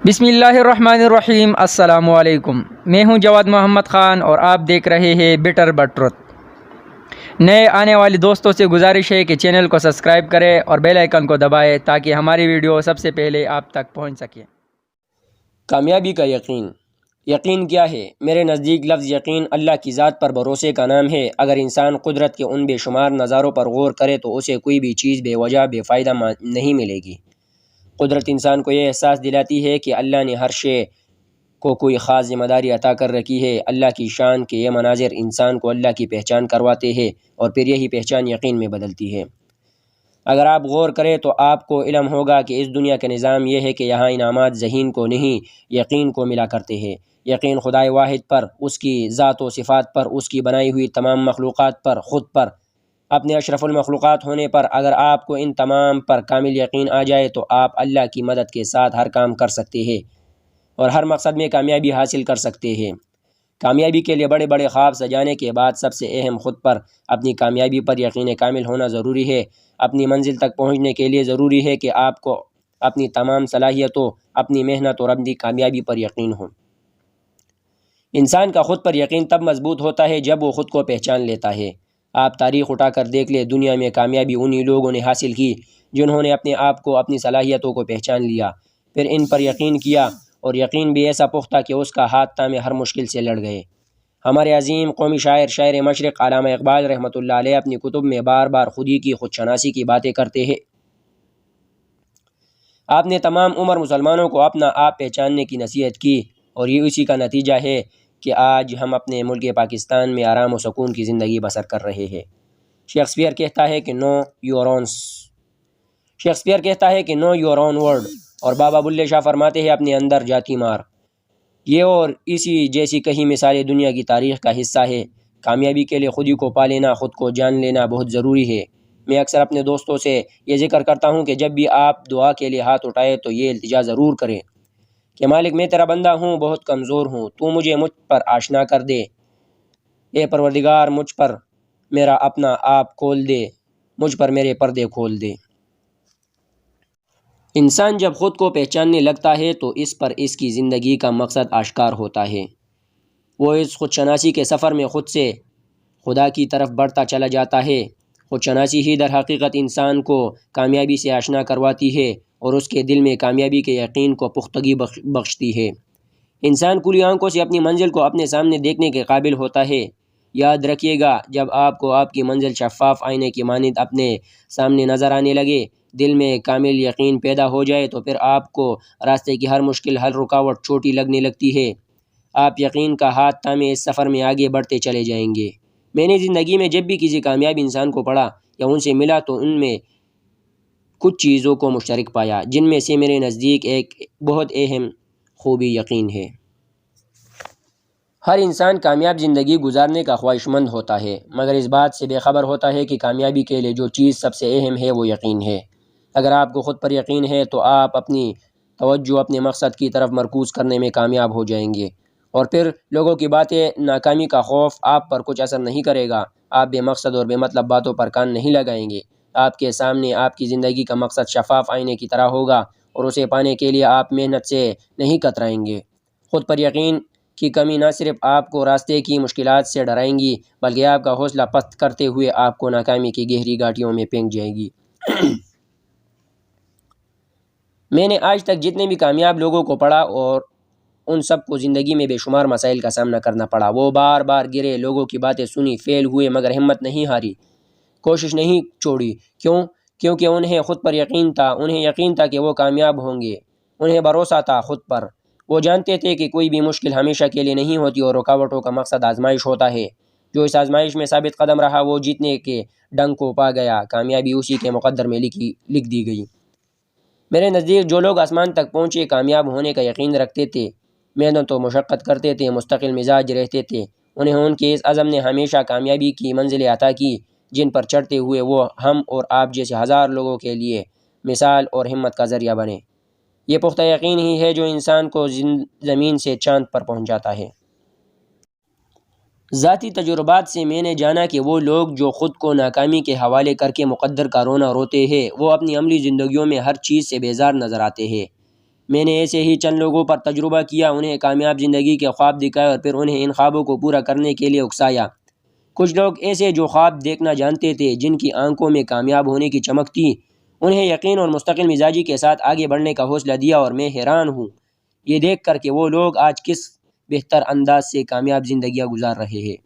بسم اللہ الرحمن الرحیم۔ السلام علیکم، میں ہوں جواد محمد خان اور آپ دیکھ رہے ہیں بیٹر بٹ ٹروتھ۔ نئے آنے والے دوستوں سے گزارش ہے کہ چینل کو سبسکرائب کریں اور بیل آئیکن کو دبائیں تاکہ ہماری ویڈیو سب سے پہلے آپ تک پہنچ سکے۔ کامیابی کا یقین۔ یقین کیا ہے؟ میرے نزدیک لفظ یقین اللہ کی ذات پر بھروسے کا نام ہے۔ اگر انسان قدرت کے ان بے شمار نظاروں پر غور کرے تو اسے کوئی بھی چیز بے وجہ بے فائدہ نہیں ملے گی۔ قدرت انسان کو یہ احساس دلاتی ہے کہ اللہ نے ہر شے کو کوئی خاص ذمہ داری عطا کر رکھی ہے۔ اللہ کی شان کے یہ مناظر انسان کو اللہ کی پہچان کرواتے ہیں اور پھر یہی پہچان یقین میں بدلتی ہے۔ اگر آپ غور کریں تو آپ کو علم ہوگا کہ اس دنیا کا نظام یہ ہے کہ یہاں انعامات ذہین کو نہیں یقین کو ملا کرتے ہیں۔ یقین خدائے واحد پر، اس کی ذات و صفات پر، اس کی بنائی ہوئی تمام مخلوقات پر، خود پر، اپنے اشرف المخلوقات ہونے پر۔ اگر آپ کو ان تمام پر کامل یقین آ جائے تو آپ اللہ کی مدد کے ساتھ ہر کام کر سکتے ہیں اور ہر مقصد میں کامیابی حاصل کر سکتے ہیں۔ کامیابی کے لیے بڑے بڑے خواب سجانے کے بعد سب سے اہم خود پر، اپنی کامیابی پر یقین کامل ہونا ضروری ہے۔ اپنی منزل تک پہنچنے کے لیے ضروری ہے کہ آپ کو اپنی تمام صلاحیتوں، اپنی محنت اور اپنی کامیابی پر یقین ہو۔ انسان کا خود پر یقین تب مضبوط ہوتا ہے جب وہ خود کو پہچان لیتا ہے۔ آپ تاریخ اٹھا کر دیکھ لیں، دنیا میں کامیابی انہی لوگوں نے حاصل کی جنہوں نے اپنے آپ کو، اپنی صلاحیتوں کو پہچان لیا، پھر ان پر یقین کیا اور یقین بھی ایسا پختہ کہ اس کا ہاتھ تھامے ہر مشکل سے لڑ گئے۔ ہمارے عظیم قومی شاعر مشرق علامہ اقبال رحمۃ اللہ علیہ اپنی کتب میں بار بار خودی کی خود شناسی کی باتیں کرتے ہیں۔ آپ نے تمام عمر مسلمانوں کو اپنا آپ پہچاننے کی نصیحت کی اور یہ اسی کا نتیجہ ہے کہ آج ہم اپنے ملک پاکستان میں آرام و سکون کی زندگی بسر کر رہے ہیں۔ شیکسپیئر کہتا ہے کہ نو یور اون ورڈ اور بابا بلے شاہ فرماتے ہیں اپنے اندر جاتی مار۔ یہ اور اسی جیسی کئی مثالیں دنیا کی تاریخ کا حصہ ہے۔ کامیابی کے لیے خودی کو پا لینا، خود کو جان لینا بہت ضروری ہے۔ میں اکثر اپنے دوستوں سے یہ ذکر کرتا ہوں کہ جب بھی آپ دعا کے لیے ہاتھ اٹھائے تو یہ التجا ضرور کریں کہ مالک میں تیرا بندہ ہوں، بہت کمزور ہوں، تو مجھ پر آشنا کر دے۔ اے پروردگار، مجھ پر میرا اپنا آپ کھول دے، مجھ پر میرے پردے کھول دے۔ انسان جب خود کو پہچاننے لگتا ہے تو اس پر اس کی زندگی کا مقصد آشکار ہوتا ہے۔ وہ اس خود شناسی کے سفر میں خود سے خدا کی طرف بڑھتا چلا جاتا ہے۔ خود شناسی ہی در حقیقت انسان کو کامیابی سے آشنا کرواتی ہے اور اس کے دل میں کامیابی کے یقین کو پختگی بخشتی ہے۔ انسان کھلی آنکھوں سے اپنی منزل کو اپنے سامنے دیکھنے کے قابل ہوتا ہے۔ یاد رکھیے گا، جب آپ کو آپ کی منزل شفاف آئینے کی مانند اپنے سامنے نظر آنے لگے، دل میں کامل یقین پیدا ہو جائے تو پھر آپ کو راستے کی ہر مشکل، ہر رکاوٹ چھوٹی لگنے لگتی ہے۔ آپ یقین کا ہاتھ تھامے اس سفر میں آگے بڑھتے چلے جائیں گے۔ میں نے زندگی میں جب بھی کسی کامیاب انسان کو پڑھا یا ان سے ملا تو ان میں کچھ چیزوں کو مشترک پایا، جن میں سے میرے نزدیک ایک بہت اہم خوبی یقین ہے۔ ہر انسان کامیاب زندگی گزارنے کا خواہش مند ہوتا ہے، مگر اس بات سے بے خبر ہوتا ہے کہ کامیابی کے لیے جو چیز سب سے اہم ہے وہ یقین ہے۔ اگر آپ کو خود پر یقین ہے تو آپ اپنی توجہ اپنے مقصد کی طرف مرکوز کرنے میں کامیاب ہو جائیں گے، اور پھر لوگوں کی باتیں، ناکامی کا خوف آپ پر کچھ اثر نہیں کرے گا۔ آپ بے مقصد اور بے مطلب باتوں پر کان نہیں لگائیں گے۔ آپ کے سامنے آپ کی زندگی کا مقصد شفاف آئینے کی طرح ہوگا اور اسے پانے کے لیے آپ محنت سے نہیں کترائیں گے۔ خود پر یقین کی کمی نہ صرف آپ کو راستے کی مشکلات سے ڈرائیں گی بلکہ آپ کا حوصلہ پست کرتے ہوئے آپ کو ناکامی کی گہری گھاٹیوں میں پھینک جائے گی۔ میں نے آج تک جتنے بھی کامیاب لوگوں کو پڑھا اور ان سب کو زندگی میں بے شمار مسائل کا سامنا کرنا پڑا۔ وہ بار بار گرے، لوگوں کی باتیں سنی، فیل ہوئے، مگر ہمت نہیں ہاری، کوشش نہیں چھوڑی۔ کیونکہ انہیں خود پر یقین تھا۔ انہیں یقین تھا کہ وہ کامیاب ہوں گے۔ انہیں بھروسہ تھا خود پر۔ وہ جانتے تھے کہ کوئی بھی مشکل ہمیشہ کے لیے نہیں ہوتی اور رکاوٹوں کا مقصد آزمائش ہوتا ہے۔ جو اس آزمائش میں ثابت قدم رہا وہ جیتنے کے ڈنگ کو پا گیا۔ کامیابی اسی کے مقدر میں لکھ دی گئی۔ میرے نزدیک جو لوگ آسمان تک پہنچے، کامیاب ہونے کا یقین رکھتے تھے، محنت و مشقت کرتے تھے، مستقل مزاج رہتے تھے، انہیں ان کے اس عزم نے ہمیشہ کامیابی کی منزلیں عطا کی جن پر چڑھتے ہوئے وہ ہم اور آپ جیسے ہزار لوگوں کے لیے مثال اور ہمت کا ذریعہ بنے۔ یہ پختہ یقین ہی ہے جو انسان کو زمین سے چاند پر پہنچاتا ہے۔ ذاتی تجربات سے میں نے جانا کہ وہ لوگ جو خود کو ناکامی کے حوالے کر کے مقدر کا رونا روتے ہیں، وہ اپنی عملی زندگیوں میں ہر چیز سے بیزار نظر آتے ہیں۔ میں نے ایسے ہی چند لوگوں پر تجربہ کیا، انہیں کامیاب زندگی کے خواب دکھائے اور پھر انہیں ان خوابوں کو پورا کرنے کے لیے اکسایا۔ کچھ لوگ ایسے جو خواب دیکھنا جانتے تھے، جن کی آنکھوں میں کامیاب ہونے کی چمک تھی، انہیں یقین اور مستقل مزاجی کے ساتھ آگے بڑھنے کا حوصلہ دیا، اور میں حیران ہوں یہ دیکھ کر کہ وہ لوگ آج کس بہتر انداز سے کامیاب زندگیاں گزار رہے ہیں۔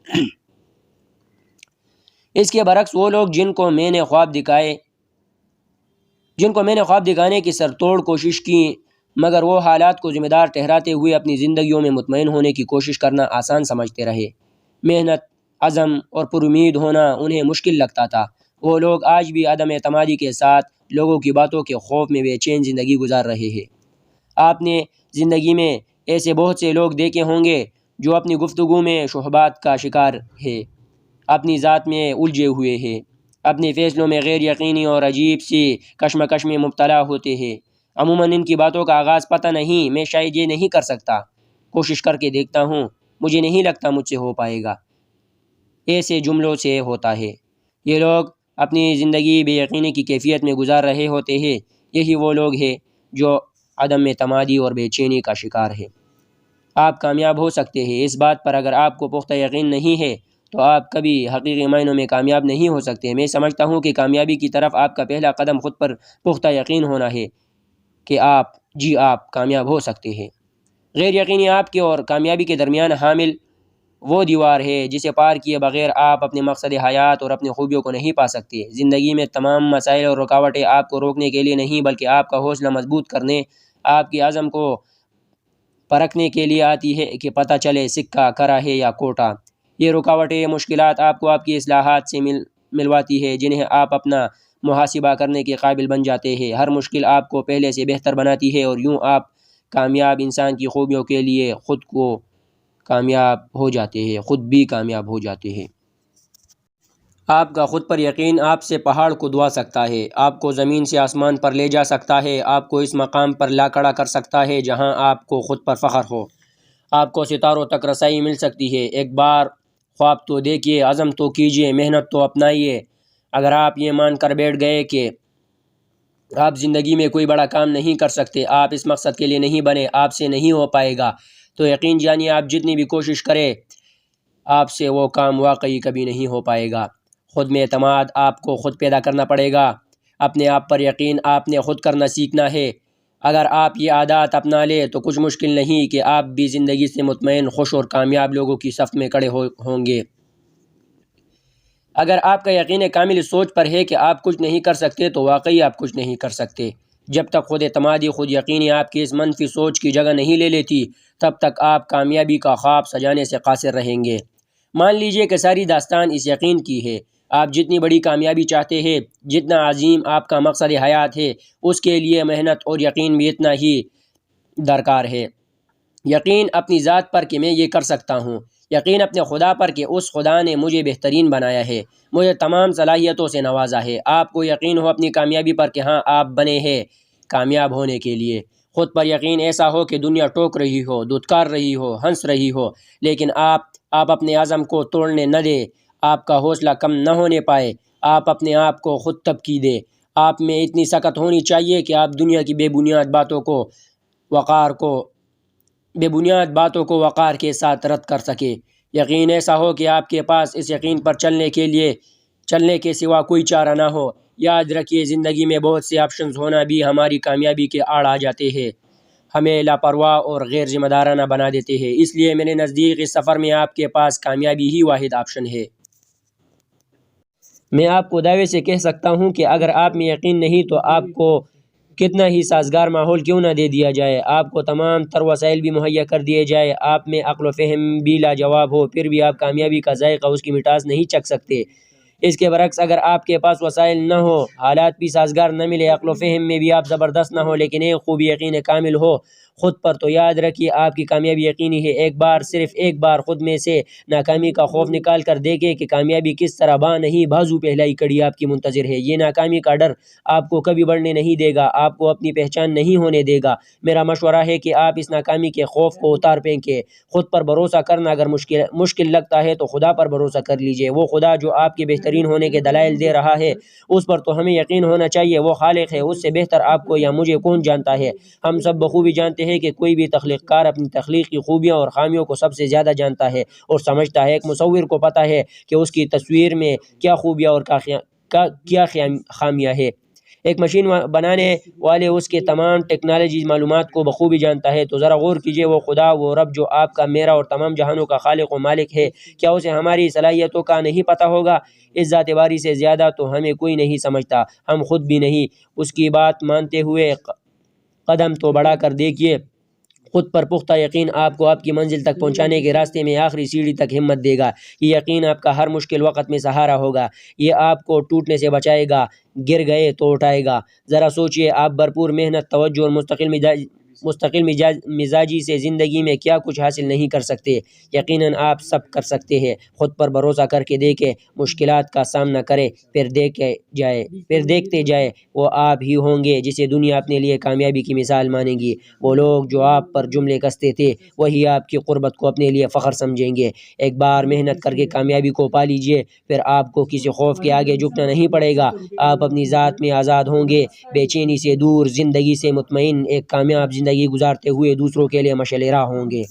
اس کے برعکس وہ لوگ جن کو میں نے خواب دکھانے کی سرتوڑ کوشش کی، مگر وہ حالات کو ذمہ دار ٹھہراتے ہوئے اپنی زندگیوں میں مطمئن ہونے کی کوشش کرنا آسان سمجھتے رہے۔ محنت، عزم اور پر امید ہونا انہیں مشکل لگتا تھا۔ وہ لوگ آج بھی عدم اعتمادی کے ساتھ لوگوں کی باتوں کے خوف میں بے چین زندگی گزار رہے ہیں۔ آپ نے زندگی میں ایسے بہت سے لوگ دیکھے ہوں گے جو اپنی گفتگو میں شبہات کا شکار ہے، اپنی ذات میں الجھے ہوئے ہیں، اپنے فیصلوں میں غیر یقینی اور عجیب سی کشمکش میں مبتلا ہوتے ہیں۔ عموماً ان کی باتوں کا آغاز پتہ نہیں، میں شاید یہ نہیں کر سکتا، کوشش کر کے دیکھتا ہوں، مجھے نہیں لگتا مجھ سے ہو پائے گا، ایسے جملوں سے ہوتا ہے۔ یہ لوگ اپنی زندگی بے یقینی کی کیفیت میں گزار رہے ہوتے ہیں۔ یہی وہ لوگ ہیں جو عدم اعتمادی اور بے چینی کا شکار ہے۔ آپ کامیاب ہو سکتے ہیں، اس بات پر اگر آپ کو پختہ یقین نہیں ہے تو آپ کبھی حقیقی معنوں میں کامیاب نہیں ہو سکتے۔ میں سمجھتا ہوں کہ کامیابی کی طرف آپ کا پہلا قدم خود پر پختہ یقین ہونا ہے کہ آپ کامیاب ہو سکتے ہیں۔ غیر یقینی آپ کے اور کامیابی کے درمیان حامل وہ دیوار ہے جسے پار کیے بغیر آپ اپنے مقصد حیات اور اپنی خوبیوں کو نہیں پا سکتے۔ زندگی میں تمام مسائل اور رکاوٹیں آپ کو روکنے کے لیے نہیں، بلکہ آپ کا حوصلہ مضبوط کرنے، آپ کے عزم کو پرکھنے کے لیے آتی ہے کہ پتہ چلے سکہ کھرا ہے یا کوٹا۔ یہ رکاوٹیں، مشکلات آپ کو آپ کی اصلاحات سے ملواتی ہے، جنہیں آپ اپنا محاسبہ کرنے کے قابل بن جاتے ہیں۔ ہر مشکل آپ کو پہلے سے بہتر بناتی ہے، اور یوں آپ کامیاب انسان کی خوبیوں کے لیے خود بھی کامیاب ہو جاتے ہیں۔ آپ کا خود پر یقین آپ سے پہاڑ کو دبا سکتا ہے، آپ کو زمین سے آسمان پر لے جا سکتا ہے، آپ کو اس مقام پر لا کھڑا کر سکتا ہے جہاں آپ کو خود پر فخر ہو۔ آپ کو ستاروں تک رسائی مل سکتی ہے۔ ایک بار خواب تو دیکھیے، عزم تو کیجیے، محنت تو اپنائیے۔ اگر آپ یہ مان کر بیٹھ گئے کہ آپ زندگی میں کوئی بڑا کام نہیں کر سکتے، آپ اس مقصد کے لیے نہیں بنے، آپ سے نہیں ہو پائے گا، تو یقین جانیے آپ جتنی بھی کوشش کریں، آپ سے وہ کام واقعی کبھی نہیں ہو پائے گا۔ خود میں اعتماد آپ کو خود پیدا کرنا پڑے گا۔ اپنے آپ پر یقین آپ نے خود کرنا سیکھنا ہے۔ اگر آپ یہ عادات اپنا لیں تو کچھ مشکل نہیں کہ آپ بھی زندگی سے مطمئن، خوش اور کامیاب لوگوں کی صف میں کھڑے ہوں گے۔ اگر آپ کا یقین کامل اس سوچ پر ہے کہ آپ کچھ نہیں کر سکتے، تو واقعی آپ کچھ نہیں کر سکتے۔ جب تک خود اعتمادی، خود یقینی آپ کی اس منفی سوچ کی جگہ نہیں لے لیتی، تب تک آپ کامیابی کا خواب سجانے سے قاصر رہیں گے۔ مان لیجئے کہ ساری داستان اس یقین کی ہے۔ آپ جتنی بڑی کامیابی چاہتے ہیں، جتنا عظیم آپ کا مقصد حیات ہے، اس کے لیے محنت اور یقین بھی اتنا ہی درکار ہے۔ یقین اپنی ذات پر کہ میں یہ کر سکتا ہوں، یقین اپنے خدا پر کہ اس خدا نے مجھے بہترین بنایا ہے، مجھے تمام صلاحیتوں سے نوازا ہے۔ آپ کو یقین ہو اپنی کامیابی پر کہ ہاں آپ بنے ہیں کامیاب ہونے کے لیے۔ خود پر یقین ایسا ہو کہ دنیا ٹوک رہی ہو، دھتکار رہی ہو، ہنس رہی ہو، لیکن آپ اپنے عزم کو توڑنے نہ دیں، آپ کا حوصلہ کم نہ ہونے پائے، آپ اپنے آپ کو خود تبکی دیں۔ آپ میں اتنی سکت ہونی چاہیے کہ آپ دنیا کی بے بنیاد باتوں کو وقار کے ساتھ رد کر سکیں۔ یقین ایسا ہو کہ آپ کے پاس اس یقین پر چلنے کے سوا کوئی چارہ نہ ہو۔ یاد رکھیے، زندگی میں بہت سے آپشنز ہونا بھی ہماری کامیابی کے آڑ آ جاتے ہیں، ہمیں لاپرواہ اور غیر ذمہ دارانہ بنا دیتے ہیں۔ اس لیے میرے نزدیک اس سفر میں آپ کے پاس کامیابی ہی واحد آپشن ہے۔ میں آپ کو دعوے سے کہہ سکتا ہوں کہ اگر آپ میں یقین نہیں تو آپ کو کتنا ہی سازگار ماحول کیوں نہ دے دیا جائے، آپ کو تمام تر وسائل بھی مہیا کر دیے جائے، آپ میں عقل و فہم بھی لاجواب ہو، پھر بھی آپ کامیابی کا ذائقہ، اس کی مٹھاس نہیں چکھ سکتے۔ اس کے برعکس اگر آپ کے پاس وسائل نہ ہو، حالات بھی سازگار نہ ملے، عقل و فہم میں بھی آپ زبردست نہ ہو، لیکن ایک خوبی یقین کامل ہو خود پر، تو یاد رکھیے آپ کی کامیابی یقینی ہے۔ صرف ایک بار خود میں سے ناکامی کا خوف نکال کر دیکھیں کہ کامیابی کس طرح نہیں بازو پہلائی کڑی آپ کی منتظر ہے۔ یہ ناکامی کا ڈر آپ کو کبھی بڑھنے نہیں دے گا، آپ کو اپنی پہچان نہیں ہونے دے گا۔ میرا مشورہ ہے کہ آپ اس ناکامی کے خوف کو اتار پھینکیں۔ خود پر بھروسہ کرنا اگر مشکل لگتا ہے تو خدا پر بھروسہ کر لیجئے۔ وہ خدا جو آپ کے بہترین ہونے کے دلائل دے رہا ہے، اس پر تو ہمیں یقین ہونا چاہیے۔ وہ خالق ہے، اس سے بہتر آپ کو یا مجھے کون جانتا ہے؟ ہم سب بخوبی جانتے ہیں کہ کوئی بھی تخلیق کار اپنی تخلیق کی خوبیاں اور خامیوں کو سب سے زیادہ جانتا ہے اور سمجھتا ہے۔ ایک مصور کو پتہ ہے کہ اس کی تصویر میں کیا خوبیاں اور کیا خامیاں ہیں۔ ایک مشین بنانے والے اس کے تمام ٹیکنالوجی معلومات کو بخوبی جانتا ہے۔ تو ذرا غور کیجئے، وہ خدا، وہ رب جو آپ کا، میرا اور تمام جہانوں کا خالق و مالک ہے، کیا اسے ہماری صلاحیتوں کا نہیں پتہ ہوگا؟ اس ذات باری سے زیادہ تو ہمیں کوئی نہیں سمجھتا، ہم خود بھی نہیں۔ اس کی بات مانتے ہوئے قدم تو بڑھا کر دیکھیے۔ خود پر پختہ یقین آپ کو آپ کی منزل تک پہنچانے کے راستے میں آخری سیڑھی تک ہمت دے گا۔ یہ یقین آپ کا ہر مشکل وقت میں سہارا ہوگا۔ یہ آپ کو ٹوٹنے سے بچائے گا، گر گئے تو اٹھائے گا۔ ذرا سوچئے، آپ بھرپور محنت، توجہ اور مستقل مزاجی سے زندگی میں کیا کچھ حاصل نہیں کر سکتے؟ یقیناً آپ سب کر سکتے ہیں۔ خود پر بھروسہ کر کے دیکھیں، مشکلات کا سامنا کریں، پھر دیکھتے جائیں، وہ آپ ہی ہوں گے جسے دنیا اپنے لیے کامیابی کی مثال مانیں گی۔ وہ لوگ جو آپ پر جملے کستے تھے، وہی آپ کی قربت کو اپنے لیے فخر سمجھیں گے۔ ایک بار محنت کر کے کامیابی کو پا لیجئے، پھر آپ کو کسی خوف کے آگے جھکنا نہیں پڑے گا۔ آپ اپنی ذات میں آزاد ہوں گے، بے چینی سے دور، زندگی سے مطمئن، ایک کامیاب زندگی گزارتے ہوئے دوسروں کے لیے مشعل راہ ہوں گے۔